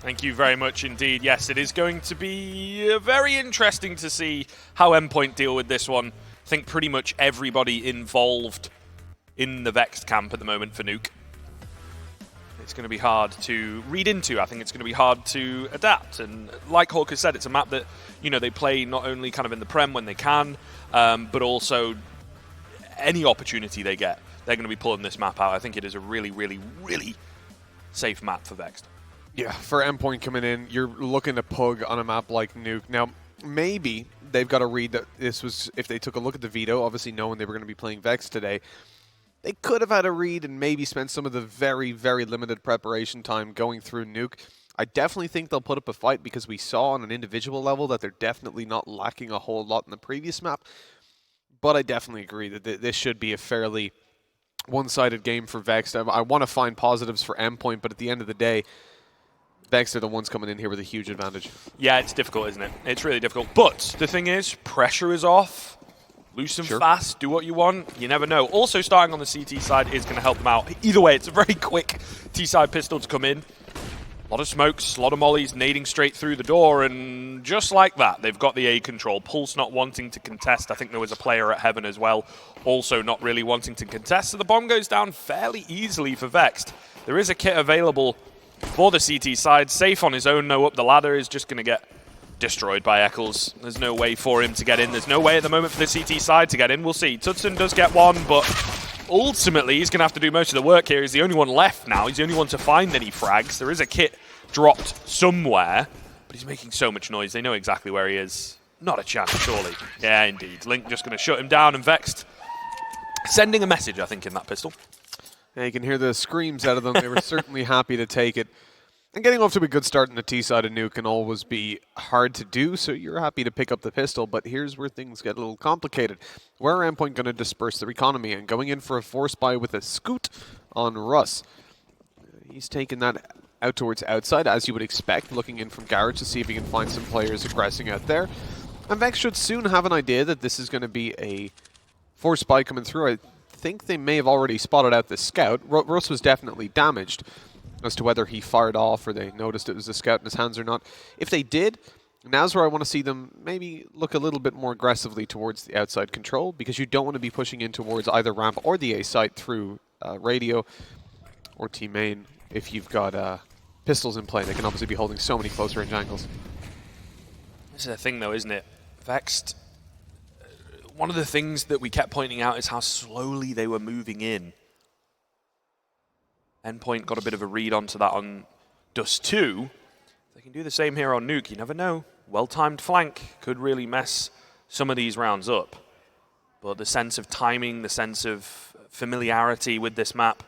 Thank you very much indeed. Yes, it is going to be very interesting to see how Endpoint deal with this one. I think pretty much everybody involved in the Vexed camp at the moment for Nuke. It's going to be hard to read into. I think it's going to be hard to adapt. And like Hawk has said, it's a map that, you know, they play not only kind of in the Prem when they can, but also any opportunity they get, they're going to be pulling this map out. I think it is a really, really, really safe map for Vexed. Yeah, for Endpoint coming in, you're looking to pug on a map like Nuke. Now, maybe they've got to read that this was, if they took a look at the veto, obviously knowing they were going to be playing Vex today, they could have had a read and maybe spent some of the very, very limited preparation time going through Nuke. I definitely think they'll put up a fight because we saw on an individual level that they're definitely not lacking a whole lot in the previous map. But I definitely agree that this should be a fairly one-sided game for Vexed. I want to find positives for Endpoint, but at the end of the day, Vexed are the ones coming in here with a huge advantage. Yeah, it's difficult, isn't it? It's really difficult. But the thing is, pressure is off. Loose and fast, do what you want. You never know. Also, starting on the CT side is going to help them out. Either way, it's a very quick T-side pistol to come in. A lot of smokes, a lot of mollies, nading straight through the door, and just like that, they've got the A control. Pulse not wanting to contest. I think there was a player at Heaven as well, also not really wanting to contest. So the bomb goes down fairly easily for Vexed. There is a kit available for the CT side. Safe on his own, no, up the ladder is just going to get destroyed by Eccles. There's no way for him to get in. There's no way at the moment for the CT side to get in. We'll see. Tutson does get one, but ultimately he's going to have to do most of the work here. He's the only one left now. He's the only one to find any frags. There is a kit dropped somewhere, but he's making so much noise. They know exactly where he is. Not a chance, surely. Yeah, indeed. Link just going to shut him down, and Vexed sending a message, I think, in that pistol. Yeah, you can hear the screams out of them. They were certainly happy to take it. And getting off to a good start in the T side of Nuke can always be hard to do, so you're happy to pick up the pistol, but here's where things get a little complicated. Where are Endpoint going to disperse their economy? And going in for a force buy with a scoot on Russ. He's taken that out towards outside, as you would expect, looking in from Garage to see if he can find some players aggressing out there. And Vex should soon have an idea that this is going to be a force buy coming through. I think they may have already spotted out the scout. Russ was definitely damaged. As to whether he fired off or they noticed it was a scout in his hands or not. If they did, now's where I want to see them maybe look a little bit more aggressively towards the outside control, because you don't want to be pushing in towards either ramp or the A site through radio or T main. If you've got pistols in play, they can obviously be holding so many close range angles. This is the thing though, isn't it? Vexed, one of the things that we kept pointing out is how slowly they were moving in. Endpoint got a bit of a read onto that on Dust 2. They can do the same here on Nuke, you never know. Well-timed flank could really mess some of these rounds up. But the sense of timing, the sense of familiarity with this map,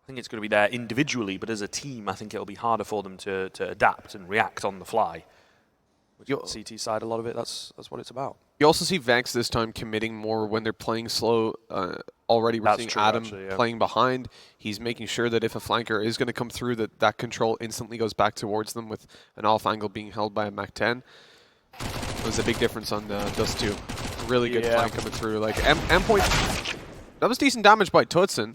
I think it's going to be there individually, but as a team, I think it'll be harder for them to adapt and react on the fly. Which on the CT side, a lot of it, that's what it's about. You also see Vex this time committing more when they're playing slow. Already we're seeing Adam playing behind. He's making sure that if a flanker is going to come through, that control instantly goes back towards them with an off angle being held by a Mac 10. It was a big difference on Dust 2. Really good flank coming through. Like Endpoint, that was decent damage by Tutson.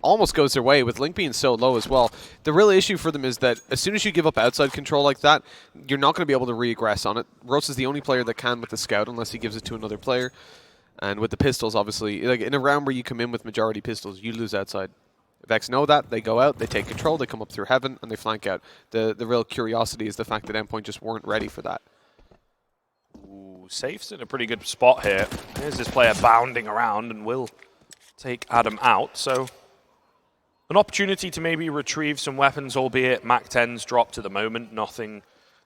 Almost goes their way with Link being so low as well. The real issue for them is that as soon as you give up outside control like that, you're not going to be able to re-aggress on it. Rose is the only player that can with the scout unless he gives it to another player. And with the pistols, obviously, like in a round where you come in with majority pistols, you lose outside. Vex know that, they go out, they take control, they come up through Heaven, and they flank out. The real curiosity is the fact that Endpoint just weren't ready for that. Ooh, Safe's in a pretty good spot here. There's this player bounding around and will take Adam out, so an opportunity to maybe retrieve some weapons, albeit Mac 10's dropped at the moment, nothing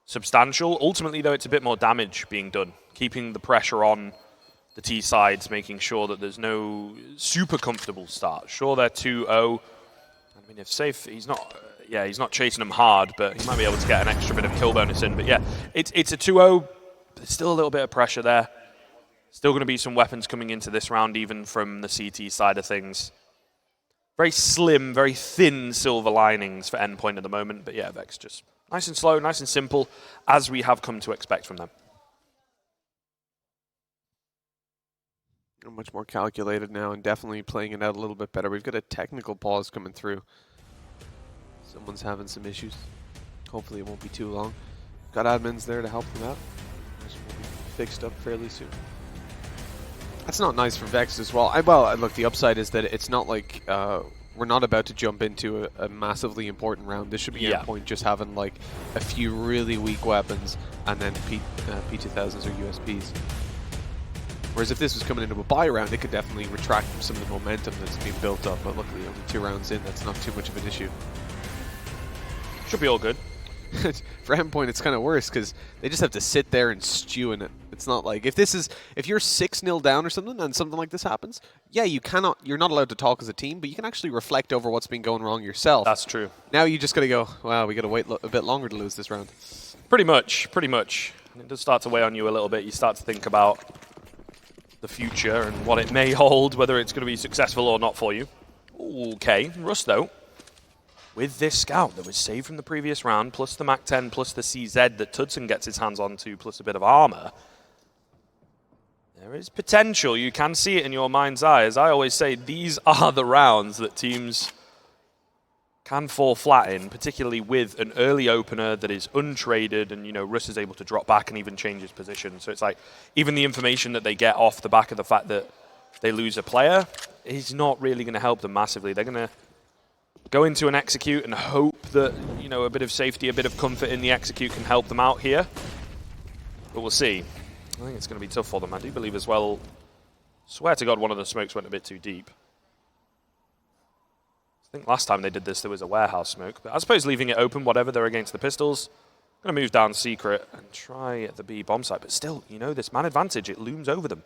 substantial. Ultimately, though, it's a bit more damage being done, keeping the pressure on the T sides, making sure that there's no super comfortable start. Sure, they're 2-0. I mean, if Safe, he's not chasing them hard, but he might be able to get an extra bit of kill bonus in. But yeah, it's a 2-0. There's still a little bit of pressure there. Still going to be some weapons coming into this round, even from the CT side of things. Very slim, very thin silver linings for Endpoint at the moment. But yeah, Vex just nice and slow, nice and simple, as we have come to expect from them. Much more calculated now and definitely playing it out a little bit better. We've got a technical pause coming through. Someone's having some issues. Hopefully it won't be too long. Got admins there to help them out. This will be fixed up fairly soon. That's not nice for Vexed as well. Well, look, the upside is that it's not like we're not about to jump into a massively important round. This should be Endpoint just having like a few really weak weapons and then P2000s or USPs. Whereas if this was coming into a buy round, it could definitely retract from some of the momentum that's been built up. But luckily, only 2 rounds in, that's not too much of an issue. Should be all good. For Endpoint, it's kind of worse because they just have to sit there and stew in it. It's not like if you're 6-0 down or something and something like this happens, yeah, you're not allowed to talk as a team, but you can actually reflect over what's been going wrong yourself. That's true. Now you just got to go, wow, we got to wait a bit longer to lose this round. Pretty much. It does start to weigh on you a little bit. You start to think about the future and what it may hold, whether it's going to be successful or not for you. Okay, Russ though, with this scout that was saved from the previous round, plus the MAC-10, plus the CZ that Tudson gets his hands onto, plus a bit of armor, there is potential. You can see it in your mind's eye. As I always say, these are the rounds that teams can fall flat in, particularly with an early opener that is untraded, and Russ is able to drop back and even change his position. So it's like even the information that they get off the back of the fact that they lose a player is not really going to help them massively. They're going to go into an execute and hope that a bit of safety, a bit of comfort in the execute can help them out here. But we'll see. I think it's going to be tough for them. I do believe as well, swear to God, one of the smokes went a bit too deep. I think last time they did this, there was a warehouse smoke. But I suppose leaving it open, whatever, they're against the pistols. I'm going to move down secret and try at the B bomb site. But still, this man advantage, it looms over them.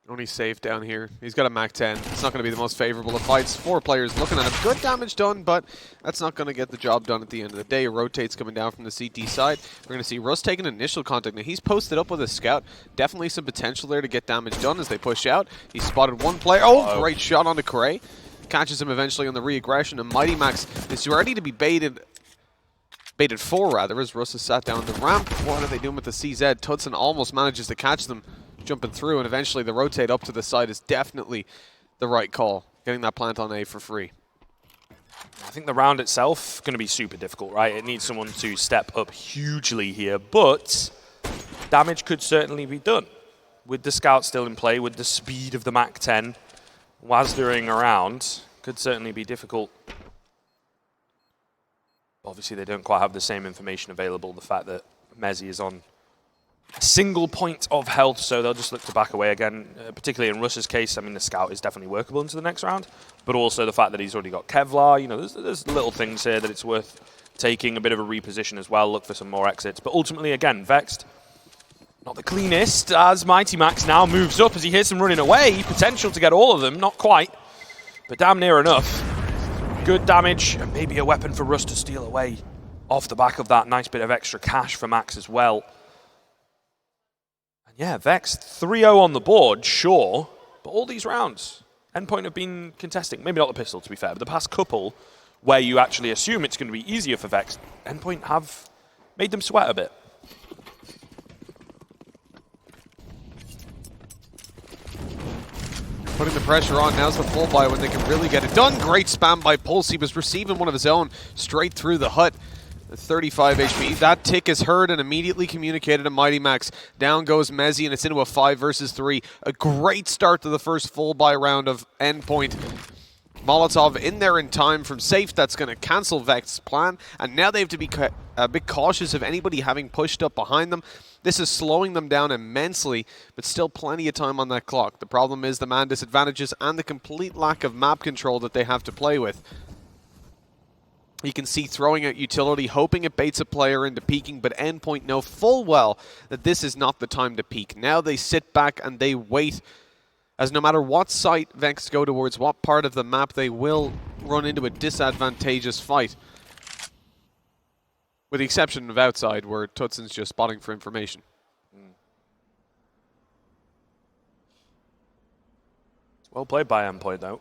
Only safe down here. He's got a MAC-10. It's not going to be the most favorable of fights. 4 players looking at him. Good damage done, but that's not going to get the job done at the end of the day. Rotates coming down from the CT side. We're going to see Russ taking initial contact. Now, he's posted up with a scout. Definitely some potential there to get damage done as they push out. He spotted one player. Oh, great shot onto Cray. Catches him eventually on the re-aggression. And Mighty Max is ready to be baited for, rather, as Russ is sat down the ramp. What are they doing with the CZ? Tudson almost manages to catch them jumping through, and eventually the rotate up to the side is definitely the right call. Getting that plant on A for free. I think the round itself going to be super difficult, right? It needs someone to step up hugely here, but damage could certainly be done. With the scout still in play, with the speed of the MAC-10, Wazdoing around, could certainly be difficult. Obviously, they don't quite have the same information available. The fact that Mezzi is on a single point of health, so they'll just look to back away again. Particularly in Russ's case, I mean, the scout is definitely workable into the next round, but also the fact that he's already got Kevlar. There's little things here that it's worth taking, a bit of a reposition as well, look for some more exits. But ultimately, again, Vexed, not the cleanest, as Mighty Max now moves up as he hears them running away. Potential to get all of them, not quite, but damn near enough. Good damage, and maybe a weapon for Russ to steal away off the back of that. Nice bit of extra cash for Max as well. Yeah, Vexed 3-0 on the board, sure, but all these rounds, Endpoint have been contesting. Maybe not the pistol, to be fair, but the past couple where you actually assume it's going to be easier for Vexed, Endpoint have made them sweat a bit. Putting the pressure on, now's the full buy when they can really get it done. Great spam by Pulse. He was receiving one of his own straight through the hut. 35 HP. That tick is heard and immediately communicated to Mighty Max. Down goes Mezzi, and it's into a 5 versus 3. A great start to the first full buy round of Endpoint. Molotov in there in time from safe. That's going to cancel Vex's plan, and now they have to be a bit cautious of anybody having pushed up behind them. This is slowing them down immensely, but still plenty of time on that clock. The problem is the man disadvantages and the complete lack of map control that they have to play with. You can see throwing out utility, hoping it baits a player into peeking, but Endpoint know full well that this is not the time to peek. Now they sit back and they wait, as no matter what site Vex go towards, what part of the map, they will run into a disadvantageous fight. With the exception of outside, where Tudson's just spotting for information. It's well played by Endpoint, though.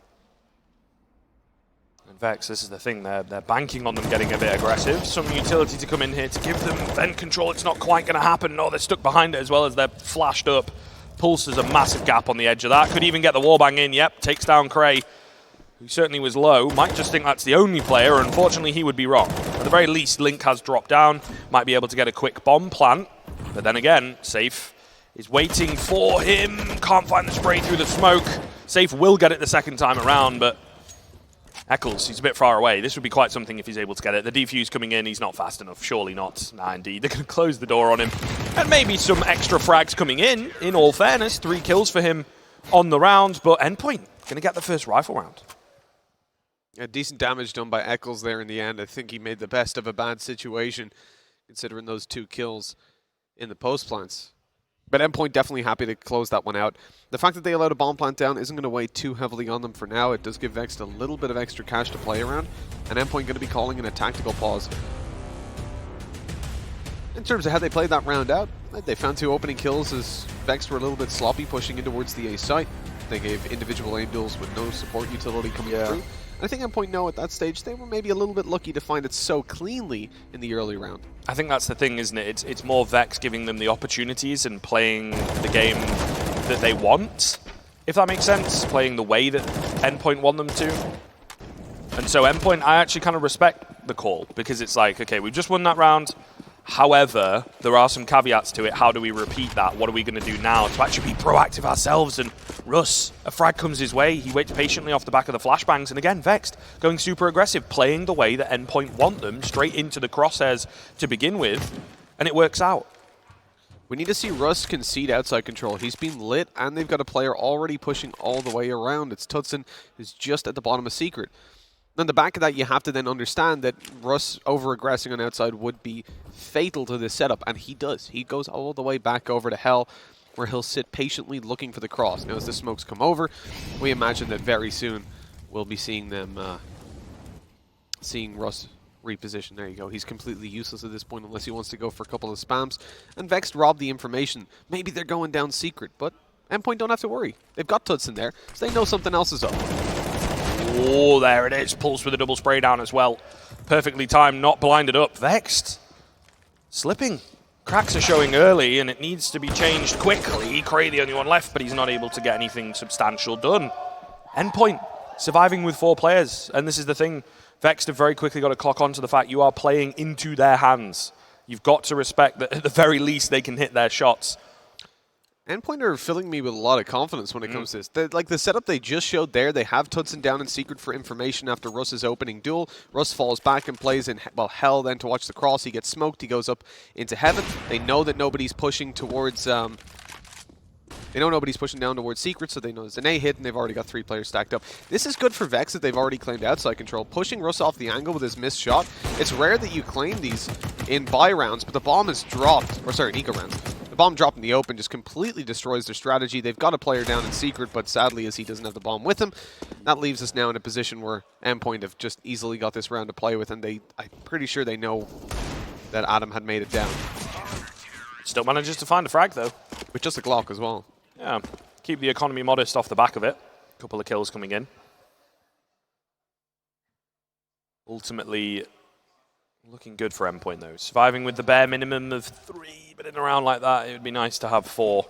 And Vex, this is the thing, they're banking on them getting a bit aggressive. Some utility to come in here to give them vent control. It's not quite going to happen. No, they're stuck behind it as well as they're flashed up. Pulse is a massive gap on the edge of that. Could even get the wallbang in. Yep, takes down Cray. who certainly was low, might just think that's the only player. Unfortunately, he would be wrong. At the very least, Link has dropped down, might be able to get a quick bomb plant. But then again, Safe is waiting for him. Can't find the spray through the smoke. Safe will get it the second time around, but Eccles, he's a bit far away. This would be quite something if he's able to get it. The defuse coming in, he's not fast enough. Surely not. Nah, indeed. They're going to close the door on him. And maybe some extra frags coming in all fairness. 3 kills for him on the round, but Endpoint going to get the first rifle round. Yeah, decent damage done by Eccles there in the end. I think he made the best of a bad situation, considering those 2 kills in the post plants. But Endpoint definitely happy to close that one out. The fact that they allowed a bomb plant down isn't going to weigh too heavily on them for now. It does give Vexed a little bit of extra cash to play around, and Endpoint going to be calling in a tactical pause. In terms of how they played that round out, they found 2 opening kills as Vexed were a little bit sloppy pushing in towards the A site. They gave individual aim duels with no support utility coming through. I think Endpoint know at that stage they were maybe a little bit lucky to find it so cleanly in the early round. I think that's the thing, isn't it? It's more Vex giving them the opportunities and playing the game that they want, if that makes sense. Playing the way that Endpoint want them to. And so Endpoint, I actually kind of respect the call, because it's like, okay, we've just won that round. However, there are some caveats to it. How do we repeat that? What are we going to do now to actually be proactive ourselves? And Russ, a frag comes his way. He waits patiently off the back of the flashbangs. And again, Vexed going super aggressive, playing the way that Endpoint want them, straight into the crosshairs to begin with. And it works out. We need to see Russ concede outside control. He's been lit, and they've got a player already pushing all the way around. It's Tutson, who's just at the bottom of Secret. On the back of that, you have to then understand that Russ over-aggressing on outside would be fatal to this setup, and he does. He goes all the way back over to Hell, where he'll sit patiently looking for the cross. Now, as the smokes come over, we imagine that very soon we'll be seeing them, seeing Russ reposition. There you go. He's completely useless at this point unless he wants to go for a couple of spams. And Vexed robbed the information. Maybe they're going down Secret, but Endpoint don't have to worry. They've got Tutson there, so they know something else is up. Oh, there it is. Pulse with a double spray down as well. Perfectly timed, not blinded up. Vexed. Slipping. Cracks are showing early, and it needs to be changed quickly. Cray the only one left, but he's not able to get anything substantial done. Endpoint surviving with 4 players. And this is the thing. Vexed have very quickly got to clock on to the fact you are playing into their hands. You've got to respect that at the very least they can hit their shots. Endpoint are filling me with a lot of confidence when it comes to this. Like the setup they just showed there, they have Tutson down in Secret for information after Russ's opening duel. Russ falls back and plays in, well, Hell then to watch the cross. He gets smoked. He goes up into Heaven. They know that nobody's pushing towards... they know nobody's pushing down towards Secret, so they know there's an A hit, and they've already got 3 players stacked up. This is good for Vex that they've already claimed outside control. Pushing Russ off the angle with his missed shot. It's rare that you claim these in buy rounds, but the bomb is dropped. Or sorry, in eco rounds. The bomb drop in the open just completely destroys their strategy. They've got a player down in Secret, but sadly, as he doesn't have the bomb with him, that leaves us now in a position where Endpoint have just easily got this round to play with, and I'm pretty sure they know that Adam had made it down. Still manages to find a frag, though. With just a Glock as well. Yeah, keep the economy modest off the back of it. A couple of kills coming in. Ultimately, looking good for Endpoint, though. Surviving with the bare minimum of 3, but in a round like that, it would be nice to have 4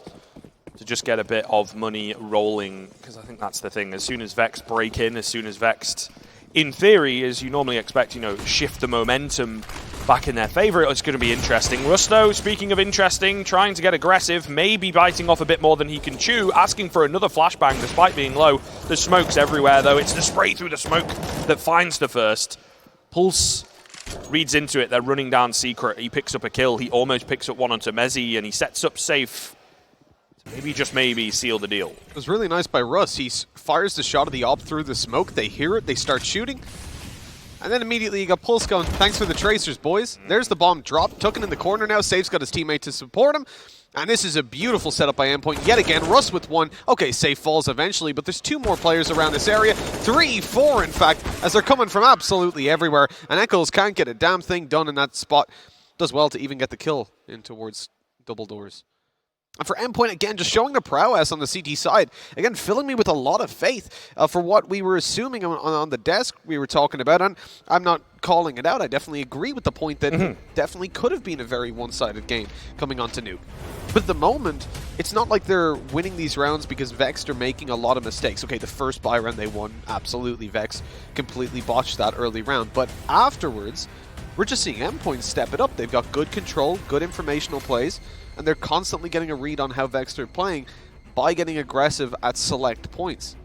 to just get a bit of money rolling, because I think that's the thing. As soon as Vexed break in, as soon as Vexed, in theory, as you normally expect, shift the momentum back in their favor, it's going to be interesting. Rusto, speaking of interesting, trying to get aggressive, maybe biting off a bit more than he can chew, asking for another flashbang despite being low. There's smokes everywhere, though. It's the spray through the smoke that finds the first. Pulse reads into it. They're running down Secret. He picks up a kill. He almost picks up one onto Mezzi, and he sets up Safe to maybe, just maybe, seal the deal. It was really nice by Russ. He fires the shot of the op through the smoke. They hear it. They start shooting. And then immediately you got Pulse going, thanks for the tracers, boys. There's the bomb drop. Took it in the corner now. Safe's got his teammate to support him. And this is a beautiful setup by Endpoint. Yet again, Russ with 1. Okay, Safe falls eventually, but there's 2 more players around this area. 3, 4, in fact, as they're coming from absolutely everywhere. And Eccles can't get a damn thing done in that spot. Does well to even get the kill in towards double doors. And for Endpoint, again, just showing the prowess on the CT side. Again, filling me with a lot of faith for what we were assuming on the desk we were talking about. And I'm not calling it out. I definitely agree with the point that it definitely could have been a very one-sided game coming onto Nuke. But at the moment, it's not like they're winning these rounds because Vexed are making a lot of mistakes. Okay, the first buy round they won, absolutely. Vexed completely botched that early round. But afterwards, we're just seeing Endpoint step it up. They've got good control, good informational plays, and they're constantly getting a read on how Vexed are playing by getting aggressive at select points.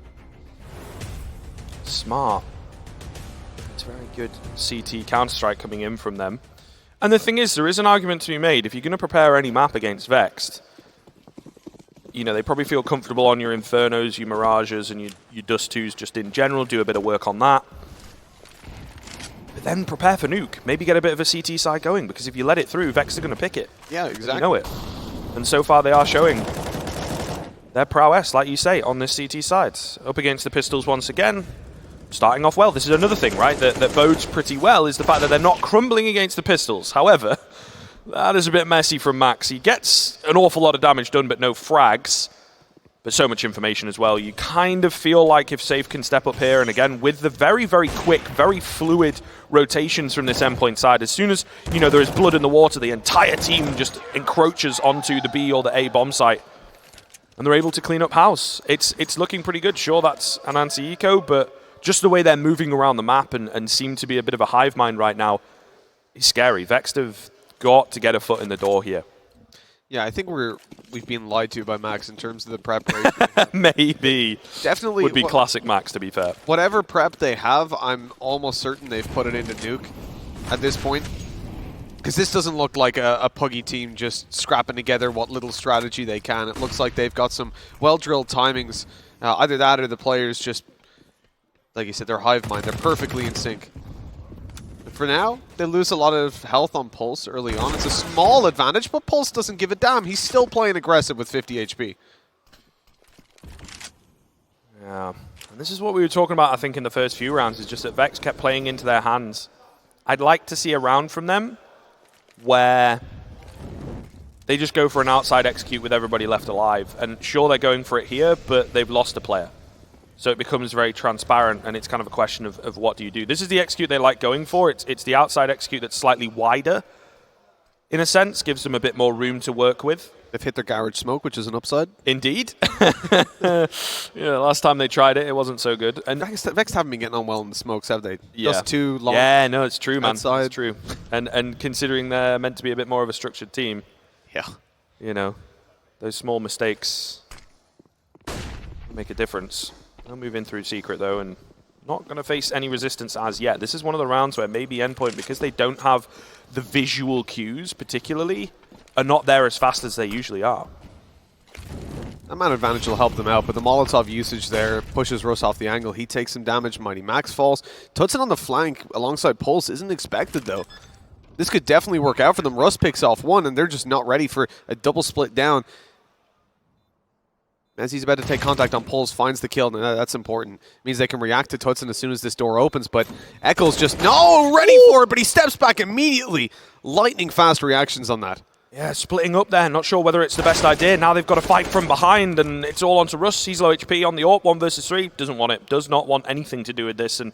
Smart. It's very good CT Counter-Strike coming in from them. And the thing is, there is an argument to be made. If you're going to prepare any map against Vexed, you know, they probably feel comfortable on your Infernos, your Mirages, and your Dust 2s just in general. Do a bit of work on that. But then prepare for Nuke. Maybe get a bit of a CT side going, because if you let it through, Vexed are going to pick it. Yeah, exactly. You know it. And so far they are showing their prowess, like you say, on this CT side. Up against the Pistols once again. Starting off well. This is another thing, right, that bodes pretty well, is the fact that they're not crumbling against the Pistols. However, that is a bit messy from Max. He gets an awful lot of damage done, but no frags. But so much information as well. You kind of feel like if Safe can step up here, and again, with the very, very quick, very fluid rotations from this Endpoint side, as soon as, you know, there is blood in the water, the entire team just encroaches onto the B or the A bomb site. And they're able to clean up house. It's looking pretty good. Sure, that's an anti-eco, but just the way they're moving around the map and seem to be a bit of a hive mind right now is scary. Vexed have got to get a foot in the door here. Yeah, I think we've been lied to by Max in terms of the preparation. Maybe. Definitely. Would be classic Max, to be fair. Whatever prep they have, I'm almost certain they've put it into Nuke at this point. Because this doesn't look like a puggy team just scrapping together what little strategy they can. It looks like they've got some well-drilled timings. Either that or the players just, like you said, they're hive mind. They're perfectly in sync. For now, they lose a lot of health on Pulse early on. It's a small advantage, but Pulse doesn't give a damn. He's still playing aggressive with 50 HP. Yeah. And this is what we were talking about, I think, in the first few rounds, is just that Vex kept playing into their hands. I'd like to see a round from them where they just go for an outside execute with everybody left alive. And sure, they're going for it here, but they've lost a player. So it becomes very transparent, and it's kind of a question of what do you do. This is the execute they like going for. It's the outside execute that's slightly wider, in a sense, gives them a bit more room to work with. They've hit their garage smoke, which is an upside. Indeed. Last time they tried it, it wasn't so good. And Vexed haven't been getting on well in the smokes, have they? Yeah. Just too long. Yeah, no, it's true, man. Outside. It's true. And considering they're meant to be a bit more of a structured team, yeah, you know, those small mistakes make a difference. They'll move in through Secret, though, and not going to face any resistance as yet. This is one of the rounds where maybe Endpoint, because they don't have the visual cues particularly, are not there as fast as they usually are. That man advantage will help them out, but the Molotov usage there pushes Russ off the angle. He takes some damage. Mighty Max falls. Tutson on the flank alongside Pulse isn't expected, though. This could definitely work out for them. Russ picks off one, and they're just not ready for a double split down. As he's about to take contact on Pulse, finds the kill, and that's important. It means they can react to Tutson as soon as this door opens, but Eccles just, no, ready for it, but he steps back immediately. Lightning fast reactions on that. Yeah, splitting up there. Not sure whether it's the best idea. Now they've got to fight from behind, and it's all onto Russ. He's low HP on the AWP, 1 versus 3. Doesn't want it. Does not want anything to do with this. And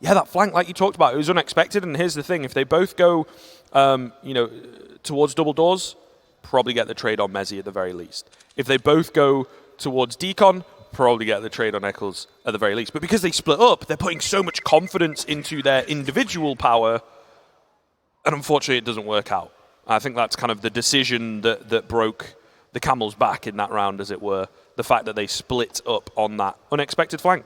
yeah, that flank, like you talked about, it was unexpected. And here's the thing. If they both go, towards double doors, probably get the trade on Mezzi at the very least. If they both go towards Decon, probably get the trade on Eccles at the very least. But because they split up, they're putting so much confidence into their individual power, and unfortunately it doesn't work out. I think that's kind of the decision that broke the camel's back in that round, as it were. The fact that they split up on that unexpected flank.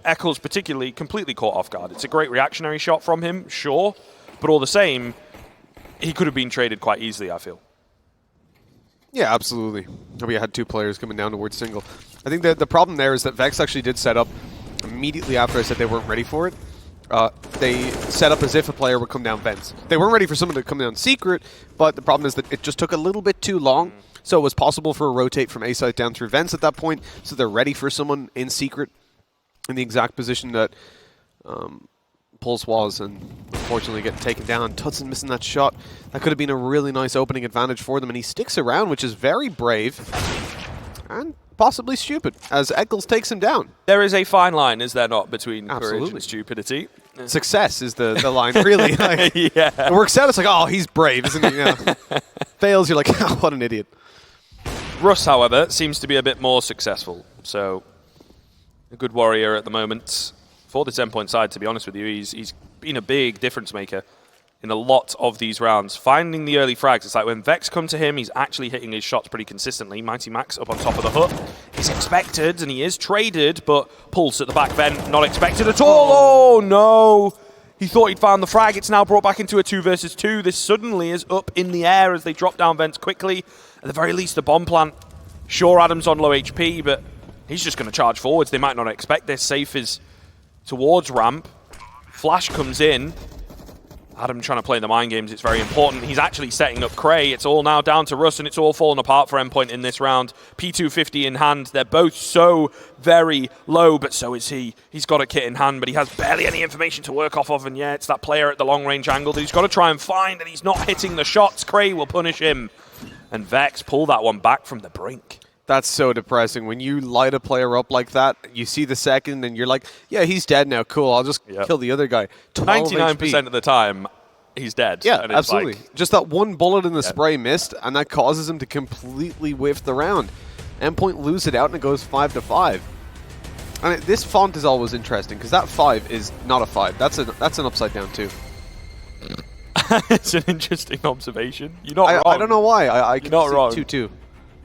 Eccles particularly completely caught off guard. It's a great reactionary shot from him, sure, but all the same, he could have been traded quite easily, I feel. Yeah, absolutely. We had 2 players coming down towards single. I think that the problem there is that Vex actually did set up immediately after I said they weren't ready for it. They set up as if a player would come down vents. They weren't ready for someone to come down secret, but the problem is that it just took a little bit too long, so it was possible for a rotate from A site down through vents at that point, so they're ready for someone in secret in the exact position that Pulse was, and unfortunately getting taken down. Tutson missing that shot. That could have been a really nice opening advantage for them, and he sticks around, which is very brave and possibly stupid, as Eccles takes him down. There is a fine line, is there not, between courage Absolutely. and stupidity? Success is the line, really. Like, Yeah. it works out, it's like, oh, he's brave, isn't he? Yeah. Fails, you're like, oh, what an idiot. Russ, however, seems to be a bit more successful. So, a good warrior at the moment. For this Endpoint side, to be honest with you, he's been a big difference maker in a lot of these rounds. Finding the early frags, it's like when Vex come to him, he's actually hitting his shots pretty consistently. Mighty Max up on top of the hut. He's expected, and he is traded, but Pulse at the back vent, not expected at all. Oh, no. He thought he'd found the frag. It's now brought back into a 2 versus 2. This suddenly is up in the air as they drop down vents quickly. At the very least, the bomb plant. Sure, Adam's on low HP, but he's just going to charge forwards. They might not expect this. Safe is towards ramp. Flash comes in. Adam trying to play the mind games. It's very important. He's actually setting up Cray. It's all now down to Russ, and it's all fallen apart for Endpoint in this round. P250 in hand. They're both so very low, but so is he. He's got a kit in hand, but he has barely any information to work off of, and yeah, it's that player at the long-range angle that he's got to try and find, and he's not hitting the shots. Cray will punish him, and Vex pull that one back from the brink. That's so depressing. When you light a player up like that, you see the second, and you're like, yeah, he's dead now. Cool, I'll just kill the other guy. 99% of the time, he's dead. Yeah, and absolutely. Like, just that one bullet in the spray missed, and that causes him to completely whiff the round. Endpoint lose it out, and it goes 5-5. And this font is always interesting, because that 5 is not a 5. That's an upside down 2. It's an interesting observation. You're not wrong. I don't know why. I You're not wrong. 2-2.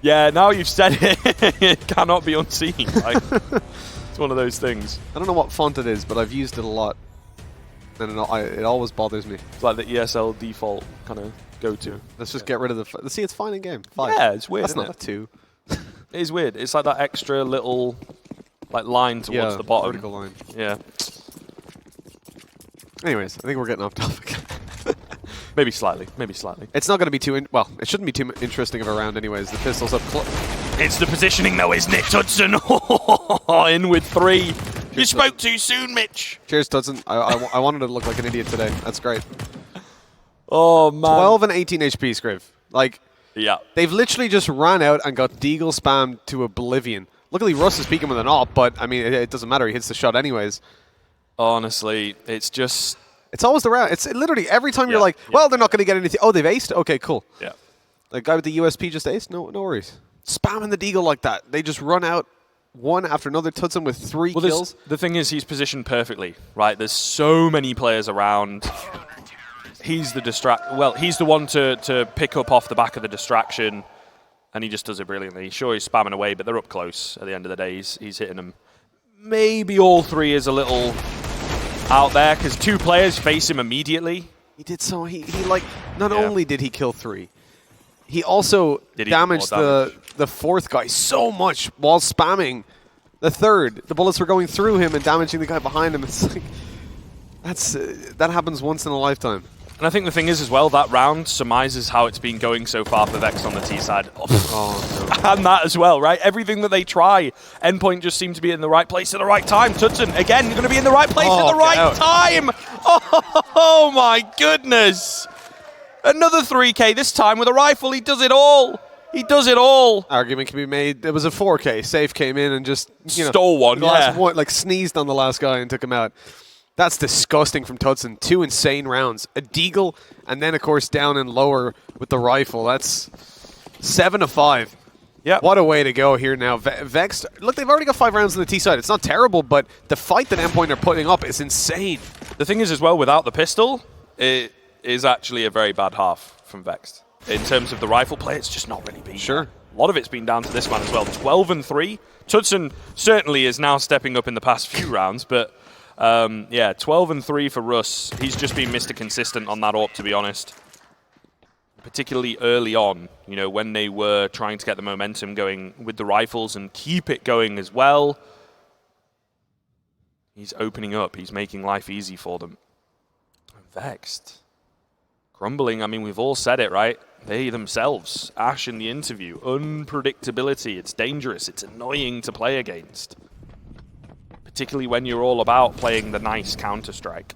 Yeah, now you've said it, it cannot be unseen. Like, it's one of those things. I don't know what font it is, but I've used it a lot. And it always bothers me. It's like the ESL default kind of go-to. Let's just get rid of the... See, it's fine in game. 5. Yeah, it's weird, That's isn't not it? a 2. It is weird. It's like that extra little line towards the bottom. Vertical line. Yeah. Anyways, I think we're getting off topic. Maybe slightly. Maybe slightly. It's not going to be too... well, it shouldn't be too interesting of a round anyways. The pistol's up close. It's the positioning though, isn't it, Tudson? In with 3. You spoke too soon, Mitch. Cheers, Tudson. I wanted to look like an idiot today. That's great. Oh, man. 12 and 18 HP, Scriv. Like, yeah. They've literally just ran out and got Deagle spammed to oblivion. Luckily, Russ is peeking with an AWP, but, I mean, it doesn't matter. He hits the shot anyways. Honestly, it's just... It's always the round. It's literally every time you're like, well, they're not going to get anything. Oh, they've aced? Okay, cool. Yeah. The guy with the USP just aced? No worries. Spamming the Deagle like that. They just run out one after another. Tudson with 3 kills. The thing is, he's positioned perfectly, right? There's so many players around. He's the he's the one to pick up off the back of the distraction, and he just does it brilliantly. Sure, he's spamming away, but they're up close. At the end of the day, he's hitting them. Maybe all 3 is a little out there, because 2 players face him immediately. He did so. He like, not only did he kill 3, he also damaged the 4th guy so much while spamming the 3rd. The bullets were going through him and damaging the guy behind him. It's like, that happens once in a lifetime. And I think the thing is as well, that round surmises how it's been going so far for Vex on the T side. Oh, no. And that as well, right? Everything that they try, Endpoint just seems to be in the right place at the right time. Tudson, again, you're going to be in the right place at the right time. Oh my goodness. Another 3K, this time with a rifle. He does it all. He does it all. Argument can be made. It was a 4K. Safe came in and just, stole one, like sneezed on the last guy and took him out. That's disgusting from Tudson. 2 insane rounds. A Deagle, and then, of course, down and lower with the rifle. That's 7-5. Yeah. What a way to go here now. Vexed, look, they've already got 5 rounds on the T side. It's not terrible, but the fight that Endpoint are putting up is insane. The thing is, as well, without the pistol, it is actually a very bad half from Vexed. In terms of the rifle play, it's just not really been. Sure. A lot of it's been down to this one as well. 12 and 3. Tudson certainly is now stepping up in the past few rounds, but... yeah, 12 and 3 for Russ. He's just been Mr. Consistent on that AWP, to be honest. Particularly early on, when they were trying to get the momentum going with the rifles and keep it going as well. He's opening up. He's making life easy for them. Vexed. Crumbling. I mean, we've all said it, right? They themselves. Ash in the interview. Unpredictability. It's dangerous. It's annoying to play against. Particularly when you're all about playing the nice Counter-Strike.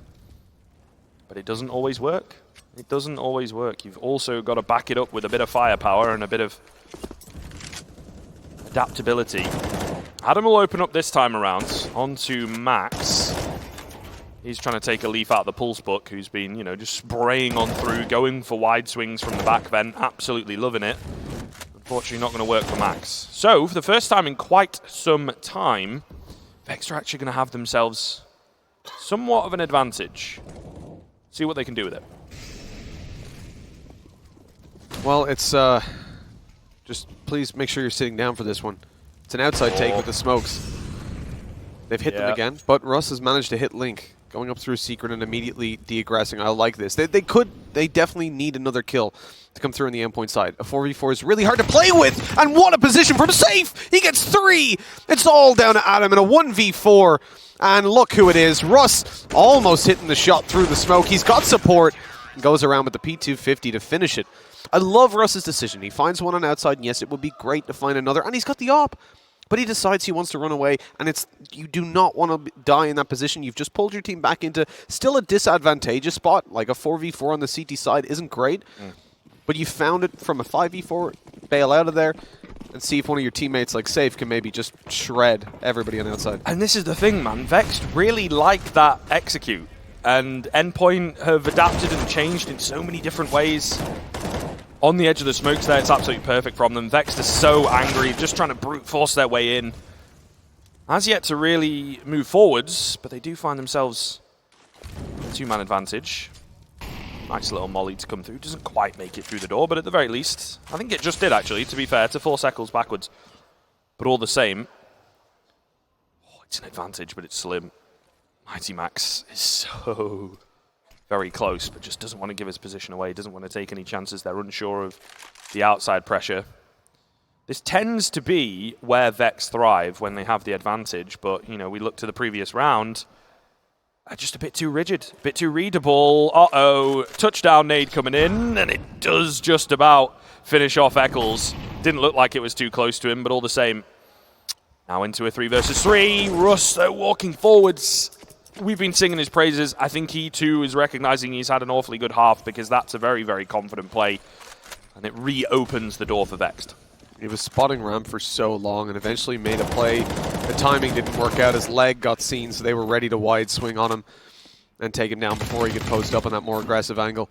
But it doesn't always work. It doesn't always work. You've also got to back it up with a bit of firepower and a bit of adaptability. Adam will open up this time around onto Max. He's trying to take a leaf out of the pulse book, who's been, you know, just spraying on through, going for wide swings from the back vent, absolutely loving it. Unfortunately, not going to work for Max. So, for the first time in quite some time, Vexed are actually going to have themselves somewhat of an advantage. See what they can do with it. Well, it's just please make sure you're sitting down for this one. It's an outside take with the smokes. They've hit them again, but Russ has managed to hit Link, going up through Secret and immediately de-aggressing. I like this. They definitely need another kill to come through on the Endpoint side. A 4v4 is really hard to play with, and what a position from Safe! He gets 3! It's all down to Adam in a 1v4, and look who it is. Russ almost hitting the shot through the smoke. He's got support, and goes around with the P250 to finish it. I love Russ's decision. He finds one on outside, and yes, it would be great to find another, and he's got the op. But he decides he wants to run away, and you do not want to die in that position. You've just pulled your team back into still a disadvantageous spot. Like a 4v4 on the CT side isn't great, but you found it from a 5v4, bail out of there, and see if one of your teammates like Safe can maybe just shred everybody on the outside. And this is the thing, man. Vexed really like that execute, and Endpoint have adapted and changed in so many different ways. On the edge of the smokes there, it's absolutely perfect from them. Vexed are so angry, just trying to brute force their way in. Has yet to really move forwards, but they do find themselves a two-man advantage. Nice little molly to come through. Doesn't quite make it through the door, but at the very least, I think it just did, actually, to be fair, to force Eccles backwards. But all the same, it's an advantage, but it's slim. Mighty Max is so very close, but just doesn't want to give his position away, doesn't want to take any chances. They're unsure of the outside pressure. This tends to be where Vex thrive when they have the advantage, but, you know, we look to the previous round, just a bit too rigid, a bit too readable. Uh-oh, touchdown nade coming in, and it does just about finish off Eccles. Didn't look like it was too close to him, but all the same. Now into a 3 versus 3. Russ, though, walking forwards. We've been singing his praises. I think he, too, is recognizing he's had an awfully good half, because that's a very, very confident play, and it reopens the door for Vexed. He was spotting ramp for so long and eventually made a play. The timing didn't work out. His leg got seen, so they were ready to wide swing on him and take him down before he could post up on that more aggressive angle.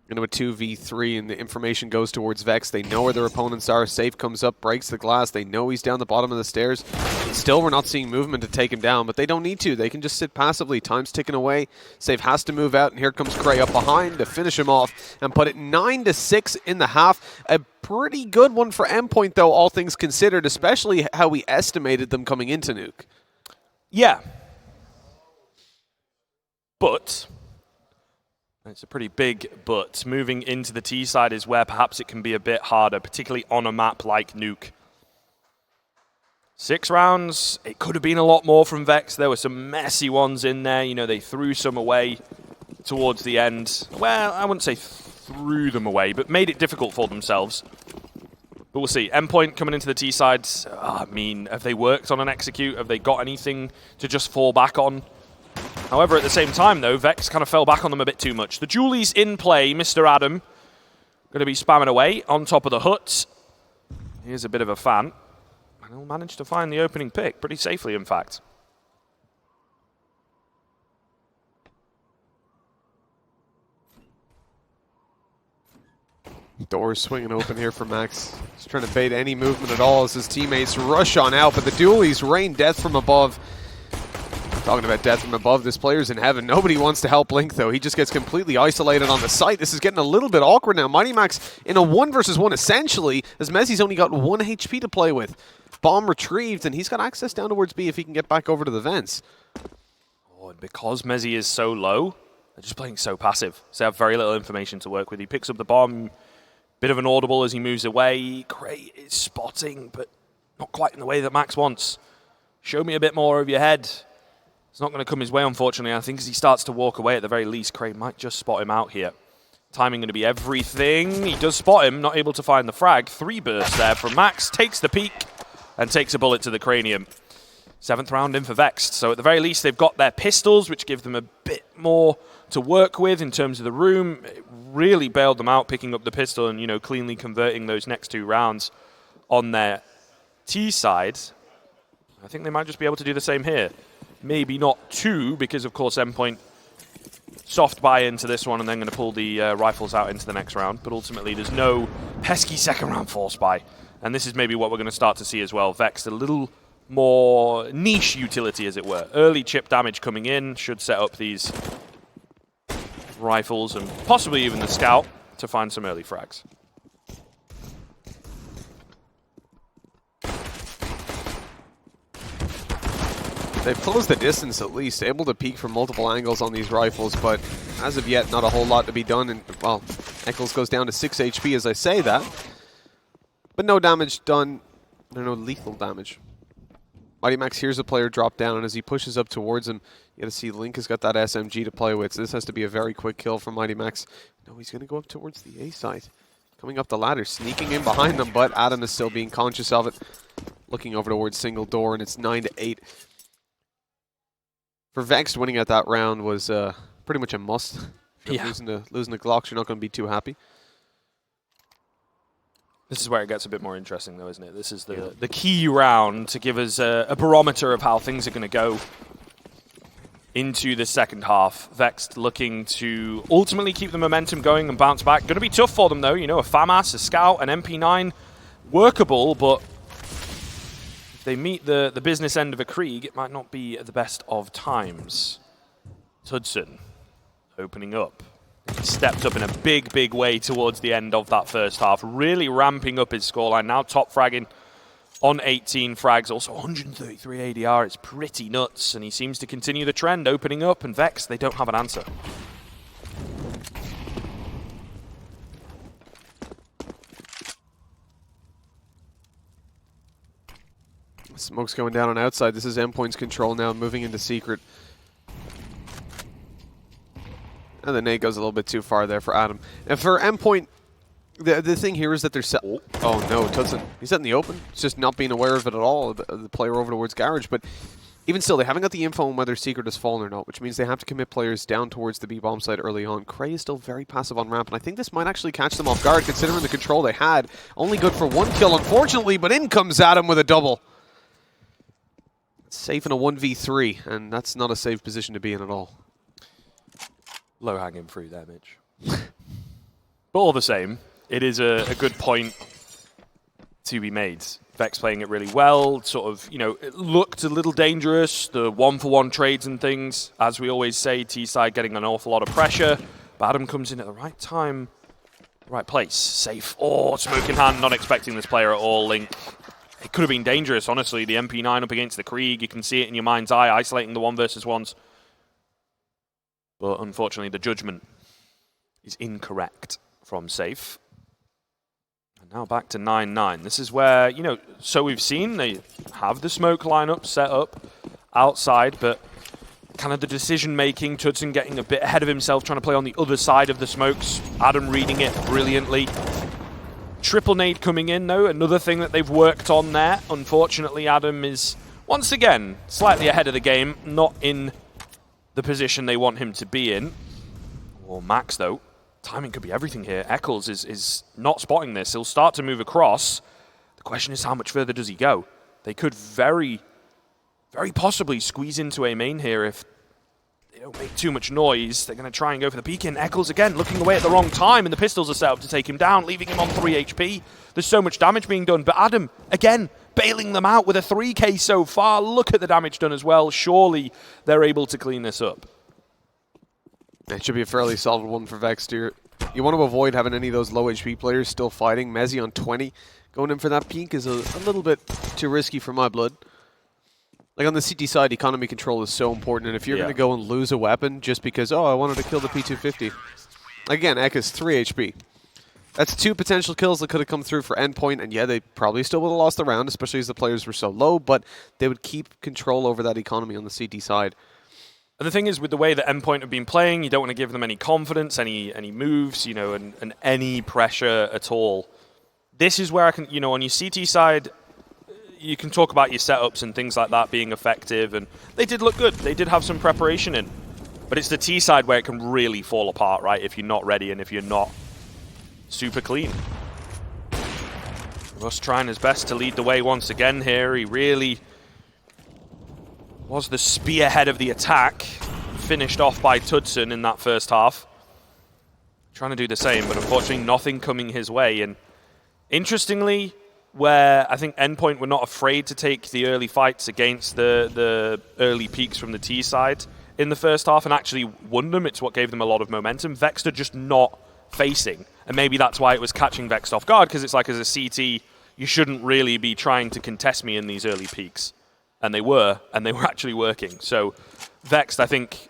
Into a 2v3, and the information goes towards Vex. They know where their opponents are. Safe comes up, breaks the glass. They know he's down the bottom of the stairs. Still, we're not seeing movement to take him down, but they don't need to. They can just sit passively. Time's ticking away. Safe has to move out, and here comes Cray up behind to finish him off and put it 9-6 in the half. A pretty good one for Endpoint, though, all things considered, especially how we estimated them coming into Nuke. Yeah. But it's a pretty big but. Moving into the T side is where perhaps it can be a bit harder, particularly on a map like Nuke. 6 rounds, it could have been a lot more from Vex. There were some messy ones in there. You know, they threw some away towards the end. Well, I wouldn't say threw them away, but made it difficult for themselves. But we'll see. Endpoint coming into the T side. I mean, have they worked on an execute? Have they got anything to just fall back on? However, at the same time, though, Vex kind of fell back on them a bit too much. The Julie's in play. Mr. Adam going to be spamming away on top of the hut. Here's a bit of a fan. And he'll manage to find the opening pick pretty safely, in fact. Doors swinging open here for Max. He's trying to bait any movement at all as his teammates rush on out, but the dualies rain death from above. Talking about death from above, this player's in heaven. Nobody wants to help Link, though. He just gets completely isolated on the site. This is getting a little bit awkward now. Mighty Max in a 1 versus 1, essentially, as Messi's only got 1 HP to play with. Bomb retrieved, and he's got access down towards B if he can get back over to the vents. Oh, and because Messi is so low, they're just playing so passive. So they have very little information to work with. He picks up the bomb, bit of an audible as he moves away. Cray is spotting, but not quite in the way that Max wants. Show me a bit more of your head. It's not going to come his way, unfortunately. I think as he starts to walk away, at the very least, Cray might just spot him out here. Timing going to be everything. He does spot him, not able to find the frag. 3 bursts there from Max. Takes the peek and takes a bullet to the cranium. 7th round in for Vexed. So at the very least, they've got their pistols, which give them a bit more to work with in terms of the room. It really bailed them out picking up the pistol and, you know, cleanly converting those next 2 rounds on their T side. I think they might just be able to do the same here. Maybe not 2, because of course Endpoint soft buy into this one and then going to pull the rifles out into the next round. But ultimately, there's no pesky second round force buy. And this is maybe what we're going to start to see as well. Vexed, a little more niche utility, as it were. Early chip damage coming in should set up these rifles and possibly even the scout to find some early frags. They've closed the distance at least, able to peek from multiple angles on these rifles, but as of yet, not a whole lot to be done. And, well, Eccles goes down to 6 HP as I say that, but no damage done, no lethal damage. Mighty Max hears a player drop down, and as he pushes up towards him, you got to see Link has got that SMG to play with, so this has to be a very quick kill from Mighty Max. No, he's going to go up towards the A side. Coming up the ladder, sneaking in behind them, but Adam is still being conscious of it. Looking over towards single door, and it's 9-8. For Vexed, winning at that round was pretty much a must. If you're losing the Glocks, you're not going to be too happy. This is where it gets a bit more interesting, though, isn't it? This is the key round to give us a barometer of how things are going to go into the second half. Vexed looking to ultimately keep the momentum going and bounce back. Going to be tough for them, though. You know, a FAMAS, a Scout, an MP9, workable, but if they meet the business end of a Krieg, it might not be the best of times. Tudson opening up. He stepped up in a big, big way towards the end of that first half, really ramping up his scoreline. Now top fragging on 18 frags, also 133 ADR. It's pretty nuts, and he seems to continue the trend, opening up, and Vex, they don't have an answer. Smoke's going down on outside. This is Endpoint's control now, moving into secret. And the nade goes a little bit too far there for Adam. And for Endpoint, the thing here is that they're set. Oh no, Tudson. He's set in the open. It's just not being aware of it at all, the player over towards Garage. But even still, they haven't got the info on whether secret has fallen or not, which means they have to commit players down towards the B-bomb side early on. Cray is still very passive on ramp, and I think this might actually catch them off guard, considering the control they had. Only good for 1 kill, unfortunately, but in comes Adam with a double. Safe in a 1v3, and that's not a safe position to be in at all. Low hanging fruit there, Mitch. But all the same, it is a good point to be made. Vex playing it really well, sort of, you know, it looked a little dangerous, the one-for-one trades and things. As we always say, T-side getting an awful lot of pressure. But Adam comes in at the right time, right place, safe. Oh, smoke in hand, not expecting this player at all, Link. It could have been dangerous, honestly. The MP9 up against the Krieg, you can see it in your mind's eye, isolating the 1v1s. But unfortunately, the judgment is incorrect from Safe. And now back to 9-9. This is where, you know, so we've seen they have the smoke lineup set up outside, but kind of the decision-making, Tudson getting a bit ahead of himself, trying to play on the other side of the smokes. Adam reading it brilliantly. Triple nade coming in, though, another thing that they've worked on there. Unfortunately, Adam is, once again, slightly ahead of the game, not in the position they want him to be in. Or Max, though. Timing could be everything here. Eccles is not spotting this. He'll start to move across. The question is, how much further does he go? They could very, very possibly squeeze into a main here if they don't make too much noise. They're going to try and go for the peek in. Eccles, again, looking away at the wrong time, and the pistols are set up to take him down, leaving him on 3 HP. There's so much damage being done, but Adam, again, bailing them out with a 3k so far. Look at the damage done as well. Surely they're able to clean this up. It should be a fairly solid one for Vex here. You want to avoid having any of those low HP players still fighting. Mezzy on 20. Going in for that peek is a little bit too risky for my blood. Like on the CT side, economy control is so important, and if you're going to go and lose a weapon just because, oh, I wanted to kill the P250. Again, Ek is 3 HP. That's 2 potential kills that could have come through for Endpoint, and yeah, they probably still would have lost the round, especially as the players were so low, but they would keep control over that economy on the CT side. And the thing is, with the way that Endpoint have been playing, you don't want to give them any confidence, any moves, you know, and any pressure at all. This is where I can, you know, on your CT side, you can talk about your setups and things like that being effective, and they did look good. They did have some preparation in. But it's the T side where it can really fall apart, right, if you're not ready and if you're not super clean. Russ trying his best to lead the way once again here. He really was the spearhead of the attack, finished off by Tudson in that first half. Trying to do the same, but unfortunately nothing coming his way. And interestingly, where I think Endpoint were not afraid to take the early fights against the early peaks from the T side in the first half and actually won them. It's what gave them a lot of momentum. Vexed are just not facing. And maybe that's why it was catching Vexed off guard, because it's like, as a CT, you shouldn't really be trying to contest me in these early peaks. And they were actually working. So Vexed, I think,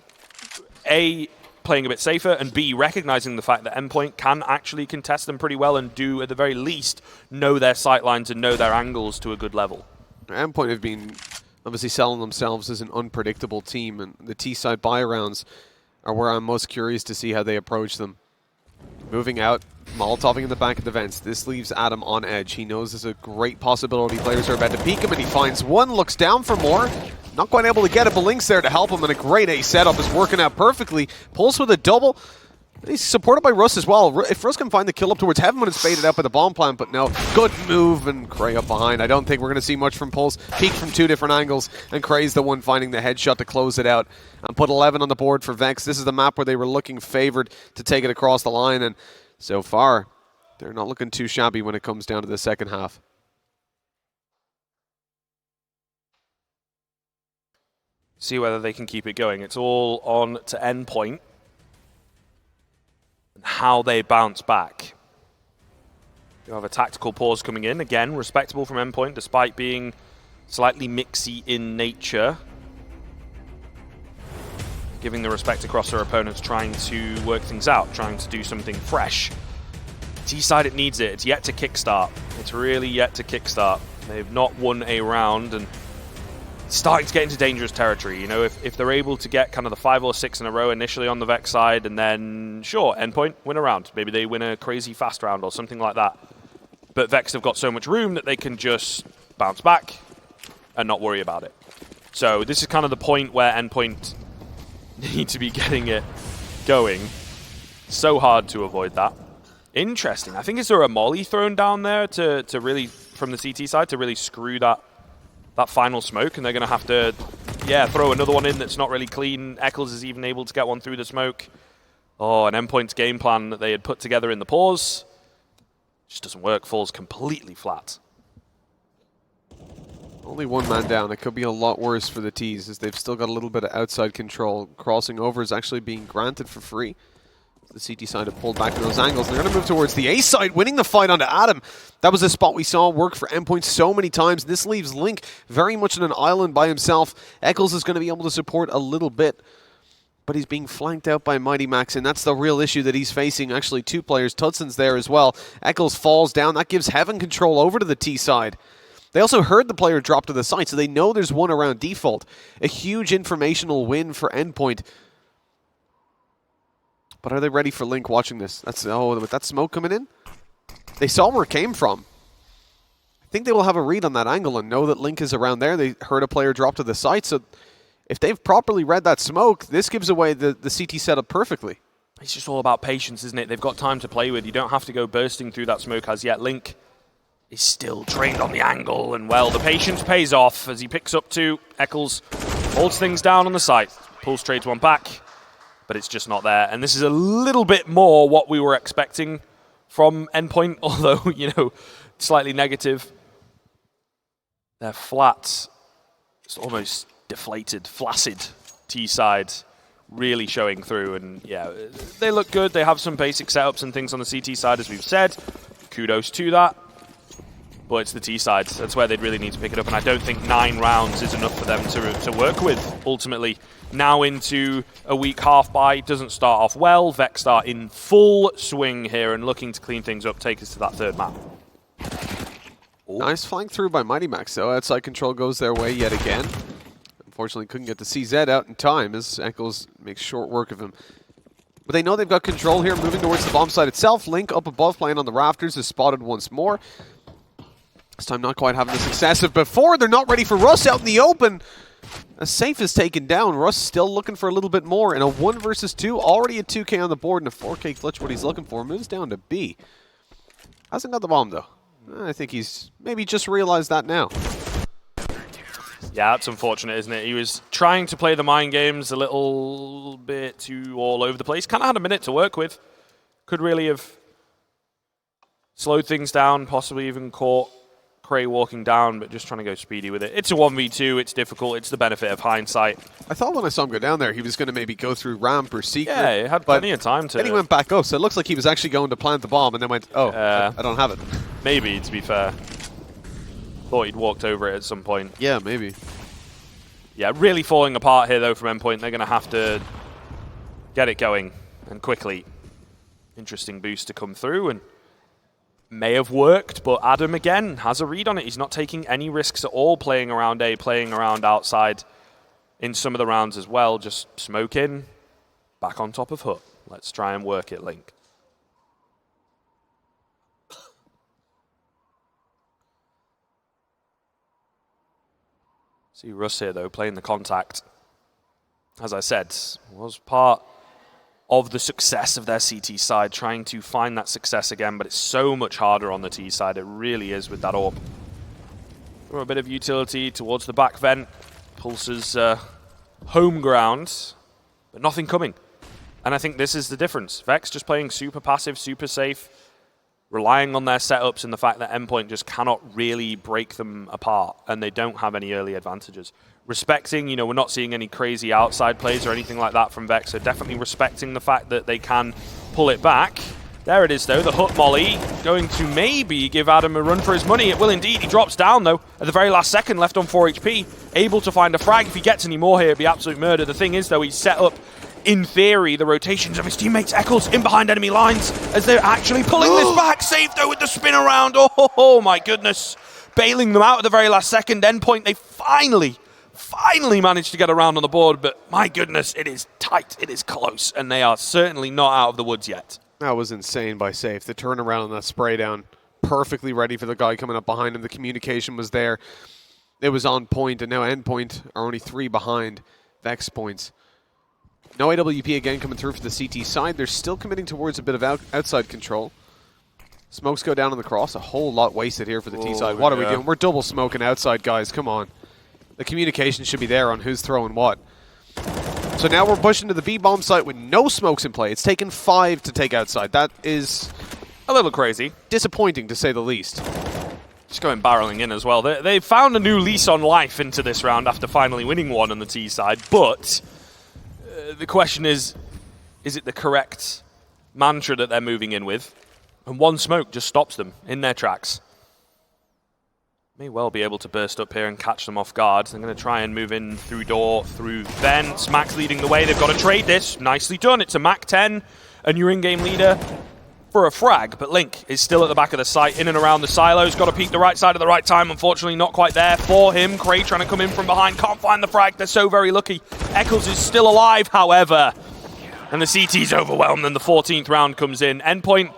A, playing a bit safer, and B, recognizing the fact that Endpoint can actually contest them pretty well and do, at the very least, know their sight lines and know their angles to a good level. Endpoint have been obviously selling themselves as an unpredictable team, and the T-side buy rounds are where I'm most curious to see how they approach them. Moving out, Molotoving in the back of the vents. This leaves Adam on edge. He knows there's a great possibility players are about to peek him, and he finds one, looks down for more. Not quite able to get it, but Link's there to help him, and a great A setup is working out perfectly. Pulse with a double. He's supported by Russ as well. If Russ can find the kill up towards Heaven when it's baited out by the bomb plant, but no. Good move, and Cray up behind. I don't think we're going to see much from Pulse. Peek from two different angles, and Cray's the one finding the headshot to close it out and put 11 on the board for Vex. This is the map where they were looking favored to take it across the line, and so far, they're not looking too shabby when it comes down to the second half. See whether they can keep it going. It's all on to Endpoint. How they bounce back. You have a tactical pause coming in. Again, respectable from Endpoint, despite being slightly mixy in nature. Giving the respect across their opponents, trying to work things out, trying to do something fresh. T-side, it needs it. It's yet to kickstart. It's really yet to kickstart. They've not won a round, and starting to get into dangerous territory. You know, if they're able to get kind of the 5 or 6 in a row initially on the Vex side, and then, sure, Endpoint win a round. Maybe they win a crazy fast round or something like that. But Vex have got so much room that they can just bounce back and not worry about it. So this is kind of the point where Endpoint need to be getting it going. So hard to avoid that. Interesting. I think, is there a molly thrown down there to really, from the CT side, to really screw that final smoke, and they're going to have to, throw another one in that's not really clean. Eccles is even able to get one through the smoke. Oh, an Endpoint's game plan that they had put together in the pause just doesn't work, falls completely flat. Only one man down. It could be a lot worse for the T's, as they've still got a little bit of outside control. Crossing over is actually being granted for free. The CT side have pulled back in those angles. They're going to move towards the A side, winning the fight onto Adam. That was a spot we saw work for Endpoint so many times. This leaves Link very much on an island by himself. Eccles is going to be able to support a little bit, but he's being flanked out by Mighty Max, and that's the real issue that he's facing. Actually, two players. Tudson's there as well. Eccles falls down. That gives Heaven control over to the T side. They also heard the player drop to the side, so they know there's one around default. A huge informational win for Endpoint. But are they ready for Link watching this? With that smoke coming in? They saw where it came from. I think they will have a read on that angle and know that Link is around there. They heard a player drop to the side, so if they've properly read that smoke, this gives away the CT setup perfectly. It's just all about patience, isn't it? They've got time to play with. You don't have to go bursting through that smoke as yet. Link is still trained on the angle, and well, the patience pays off as he picks up two. Eccles holds things down on the site, pulls trades one back, but it's just not there. And this is a little bit more what we were expecting from Endpoint, although, slightly negative. They're flat, it's almost deflated, flaccid T-side, really showing through. And yeah, they look good. They have some basic setups and things on the CT side, as we've said. Kudos to that. But it's the T side. That's where they'd really need to pick it up. And I don't think 9 rounds is enough for them to work with, ultimately. Now into a week half bye. Doesn't start off well. Vex start in full swing here and looking to clean things up, take us to that third map. Ooh. Nice flank through by Mighty Max, though. Outside control goes their way yet again. Unfortunately, couldn't get the CZ out in time as Eccles makes short work of him. But they know they've got control here, moving towards the bomb site itself. Link up above, playing on the rafters, is spotted once more. This time not quite having the success of before. They're not ready for Russ out in the open. As Safe is taken down, Russ still looking for a little bit more. In a 1 versus 2, already a 2K on the board and a 4K clutch, what he's looking for. Moves down to B. Hasn't got the bomb, though. I think he's maybe just realized that now. Yeah, that's unfortunate, isn't it? He was trying to play the mind games a little bit too all over the place. Kind of had a minute to work with. Could really have slowed things down, possibly even caught Cray walking down, but just trying to go speedy with it. It's a 1v2, it's difficult, it's the benefit of hindsight. I thought when I saw him go down there, he was going to maybe go through ramp or secret. Yeah, he had plenty of time to... Then he went back up, so it looks like he was actually going to plant the bomb and then went, oh, I don't have it. Maybe, to be fair. Thought he'd walked over it at some point. Yeah, maybe. Yeah, really falling apart here, though, from Endpoint. They're going to have to get it going, and quickly. Interesting boost to come through, and may have worked, but Adam, again, has a read on it. He's not taking any risks at all, playing around A, playing around outside in some of the rounds as well. Just smoke in, back on top of Hut. Let's try and work it, Link. See Russ here, though, playing the contact. As I said, was part of the success of their CT side, trying to find that success again, but it's so much harder on the T side. It really is with that AWP. For a bit of utility towards the back vent. Pulse's home ground, but nothing coming. And I think this is the difference. Vex just playing super passive, super safe, relying on their setups and the fact that Endpoint just cannot really break them apart, and they don't have any early advantages. Respecting, we're not seeing any crazy outside plays or anything like that from Vex, so definitely respecting the fact that they can pull it back. There it is, though, the Hut molly, going to maybe give Adam a run for his money. It will indeed. He drops down, though, at the very last second, left on 4 HP, able to find a frag. If he gets any more here, it'd be absolute murder. The thing is, though, he's set up, in theory, the rotations of his teammates. Eccles in behind enemy lines as they're actually pulling this back. Safe, though, with the spin around. Oh, my goodness. Bailing them out at the very last second. Endpoint, they finally managed to get around on the board, but my goodness, it is tight, it is close, and they are certainly not out of the woods yet. That was insane by Safe. The turnaround on that spray down, perfectly ready for the guy coming up behind him. The communication was there. It was on point, and now Endpoint are only 3 behind Vex points. No AWP again coming through for the CT side. They're still committing towards a bit of outside control. Smokes go down on the cross. A whole lot wasted here for the T side. What are we doing? We're double smoking outside, guys. Come on. The communication should be there on who's throwing what. So now we're pushing to the B-bomb site with no smokes in play. It's taken 5 to take outside. That is a little crazy. Disappointing, to say the least. Just going barreling in as well. They found a new lease on life into this round after finally winning one on the T side, but the question is it the correct mantra that they're moving in with? And one smoke just stops them in their tracks. May well be able to burst up here and catch them off guard. They're going to try and move in through door, through vents. Mac's leading the way. They've got to trade this. Nicely done. It's a Mac 10, and your in-game leader for a frag. But Link is still at the back of the site, in and around the silos. Got to peek the right side at the right time. Unfortunately, not quite there for him. Cray trying to come in from behind. Can't find the frag. They're so very lucky. Eccles is still alive, however. And the CT's overwhelmed, and the 14th round comes in. Endpoint,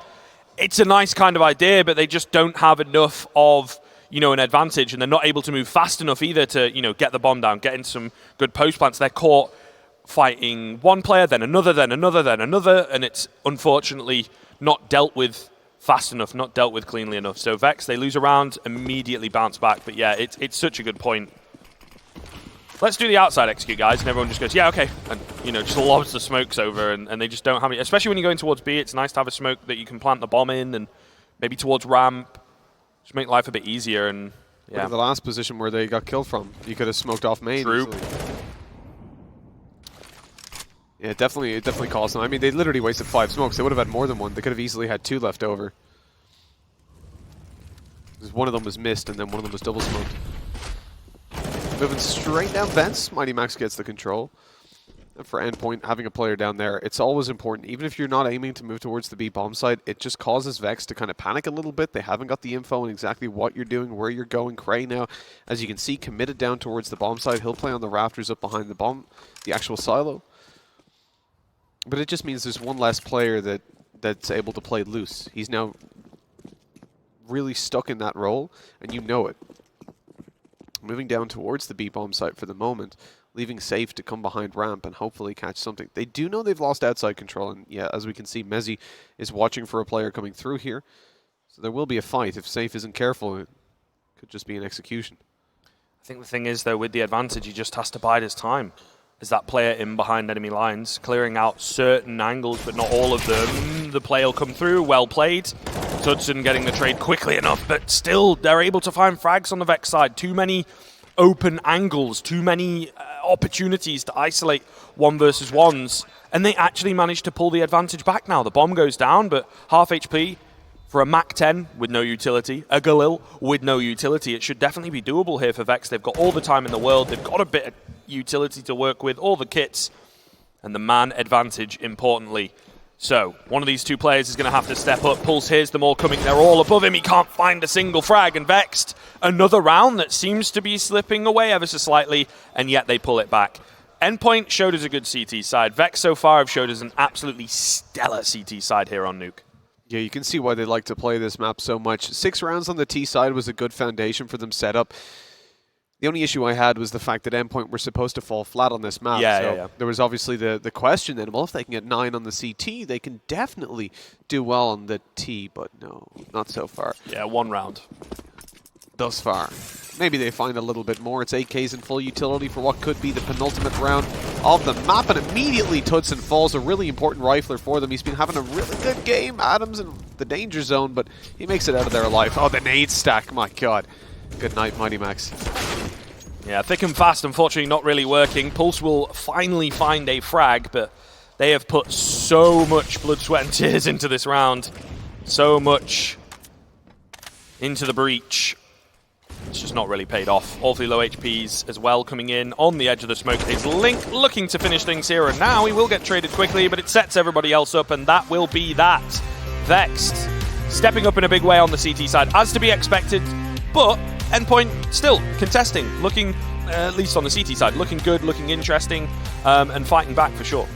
it's a nice kind of idea, but they just don't have enough of an advantage, and they're not able to move fast enough either to, get the bomb down, get into some good post plants. They're caught fighting one player, then another, then another, then another, and it's unfortunately not dealt with fast enough, not dealt with cleanly enough. So Vex, they lose a round, immediately bounce back. But yeah, it's such a good point. Let's do the outside execute, guys, and everyone just goes, yeah, okay, and just lobs the smokes over, and they just don't have any, especially when you're going towards B. It's nice to have a smoke that you can plant the bomb in, and maybe towards ramp. Just make life a bit easier, and yeah. Look at the last position where they got killed from. You could have smoked off main. True. Easily. Yeah, it definitely cost them. I mean, they literally wasted 5 smokes. They would have had more than one. They could have easily had 2 left over. Because one of them was missed, and then one of them was double smoked. Moving straight down vents. Mighty Max gets the control. For Endpoint, having a player down there, it's always important. Even if you're not aiming to move towards the B bomb site, it just causes Vex to kind of panic a little bit. They haven't got the info on exactly what you're doing, where you're going. Cray now, as you can see, committed down towards the bomb site. He'll play on the rafters up behind the bomb, the actual silo. But it just means there's one less player that's able to play loose. He's now really stuck in that role, and you know it. Moving down towards the B-bomb site for the moment, leaving Safe to come behind ramp and hopefully catch something. They do know they've lost outside control, and yeah, as we can see, Mezzy is watching for a player coming through here. So there will be a fight. If Safe isn't careful, it could just be an execution. I think the thing is, though, with the advantage, he just has to bide his time. Is that player in behind enemy lines, clearing out certain angles, but not all of them. The play will come through, well played. Tudson getting the trade quickly enough, but still, they're able to find frags on the Vex side. Too many open angles, too many opportunities to isolate 1 versus 1s, and they actually managed to pull the advantage back now. The bomb goes down, but half HP for a Mac 10 with no utility, a Galil with no utility. It should definitely be doable here for Vex. They've got all the time in the world. They've got a bit of utility to work with, all the kits, and the man advantage, importantly. So, one of these two players is going to have to step up. Pulse hears them all coming. They're all above him. He can't find a single frag. And Vexed, another round that seems to be slipping away ever so slightly, and yet they pull it back. Endpoint showed us a good CT side. Vex so far have showed us an absolutely stellar CT side here on Nuke. Yeah, you can see why they like to play this map so much. 6 rounds on the T side was a good foundation for them set up. The only issue I had was the fact that Endpoint were supposed to fall flat on this map. Yeah. There was obviously the question then, well, if they can get 9 on the CT, they can definitely do well on the T, but no, not so far. Yeah, 1 round. Thus far. Maybe they find a little bit more. It's 8Ks in full utility for what could be the penultimate round of the map, and immediately Tudson falls, a really important rifler for them. He's been having a really good game. Adams in the danger zone, but he makes it out of there alive. Oh, the nade stack, my god. Good night, Mighty Max. Yeah, thick and fast, unfortunately not really working. Pulse will finally find a frag, but they have put so much blood, sweat, and tears into this round. So much into the breach. It's just not really paid off. Awfully low HPs as well coming in. On the edge of the smoke is Link looking to finish things here, and now he will get traded quickly, but it sets everybody else up, and that will be that. Vexed stepping up in a big way on the CT side, as to be expected, but Endpoint still contesting, looking, at least on the CT side, looking good, looking interesting, and fighting back for sure.